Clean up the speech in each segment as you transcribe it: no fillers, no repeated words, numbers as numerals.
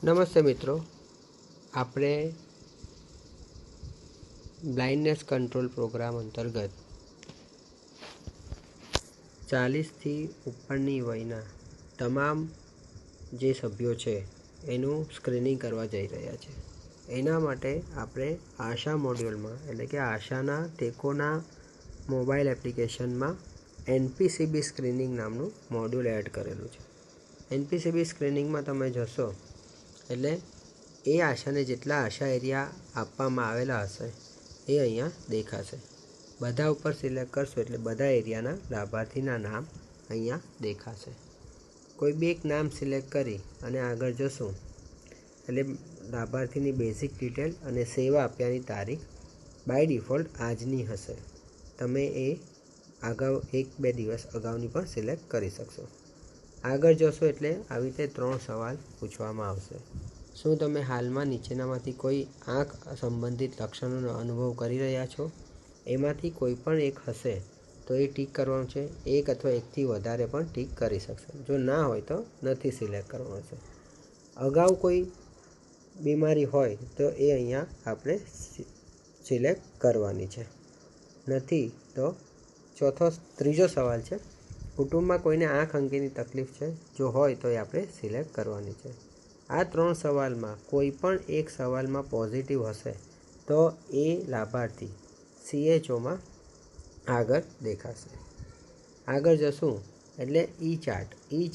નમસ્તે મિત્રો, આપણે બ્લાઇન્ડનેસ કંટ્રોલ પ્રોગ્રામ અંતર્ગત 40થી ઉપરની વયના તમામ જે સભ્યો છે એનું સ્ક્રીનિંગ કરવા જઈ રહ્યા છે. એના માટે આપણે આશા મોડ્યુલમાં એટલે કે આશાના ટેકોના મોબાઈલ એપ્લિકેશનમાં NPCB સ્ક્રીનિંગ નામનું મોડ્યુલ એડ કરેલું છે. NPCB સ્ક્રીનિંગમાં તમે જશો એટલે એ આશાને જેટલા આશા એરિયા આપવામાં આવેલા હશે એ અહીંયા દેખાશે. બધા ઉપર સિલેક્ટ કરશો એટલે બધા એરિયાના લાભાર્થીના નામ અહીંયા દેખાશે. કોઈ બી એક નામ સિલેક્ટ કરી અને આગળ જશું એટલે લાભાર્થીની બેઝિક ડિટેલ અને સેવા આપ્યાની તારીખ બાય ડિફોલ્ટ આજની હશે. તમે એ અગાઉ 1-2 દિવસ અગાઉની પણ સિલેક્ટ કરી શકશો. આગળ જશો એટલે આવી રીતે 3 સવાલ પૂછવામાં આવશે. શું તમે હાલમાં નીચેનામાંથી કોઈ આંખ સંબંધિત લક્ષણોનો અનુભવ કરી રહ્યા છો? એમાંથી કોઈ પણ એક હશે તો એ ટીક કરવાનું છે. એક અથવા એકથી વધારે પણ ટીક કરી શકશે. જો ના હોય તો નથી સિલેક્ટ કરવાનું છે. અગાઉ કોઈ બીમારી હોય તો એ અહીંયા આપણે સિલેક્ટ કરવાની છે. નથી તો ત્રીજો સવાલ છે, કુટુંબમાં કોઈને આંખ અંગેની તકલીફ છે? જો હોય તો એ આપણે સિલેક્ટ કરવાની છે. આ 3 સવાલમાં કોઈ પણ એક સવાલમાં પોઝિટિવ હશે તો એ લાભાર્થી CHOમાં આગળ દેખાશે. આગળ જશું એટલે ઈ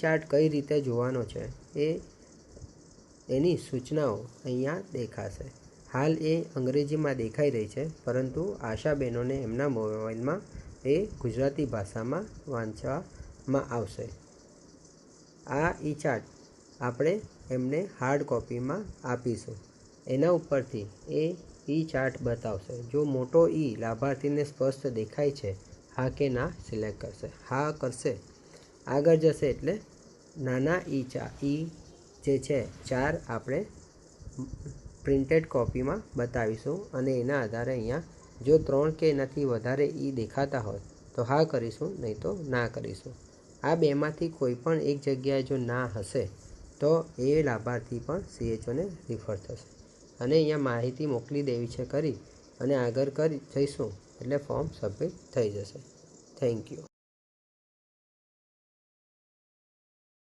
ચાર્ટ કઈ રીતે જોવાનો છે એની સૂચનાઓ અહીંયા દેખાશે. હાલ એ અંગ્રેજીમાં દેખાઈ રહી છે, પરંતુ આશાબહેનોને એમના મોબાઈલમાં એ ગુજરાતી ભાષામાં વાંચવામાં આવશે. આ ઈ ચાર્ટ આપણે એમને હાર્ડ કોપીમાં આપીશું. એના ઉપરથી એ ઈ ચાર્ટ બતાવશે. જો મોટો ઈ લાભાર્થીને સ્પષ્ટ દેખાય છે, હા કે ના સિલેક્ટ કરશે. હા કરશે. આગળ જશે એટલે નાના ઈ જે છે 4 આપણે પ્રિન્ટેડ કોપીમાં બતાવીશું અને એના આધારે અહીંયા જો 3 કે એનાથી વધારે ઈ દેખાતા હોય તો હા કરીશું, નહીં તો ના કરીશું. આ બેમાંથી કોઈ પણ એક જગ્યાએ જો ના હશે તો એ લાભાર્થી પણ CHOને રિફર થશે અને અહીંયા માહિતી મોકલી દેવી છે કરી અને આગળ જઈશું એટલે ફોર્મ સબમિટ થઈ જશે. Thank you.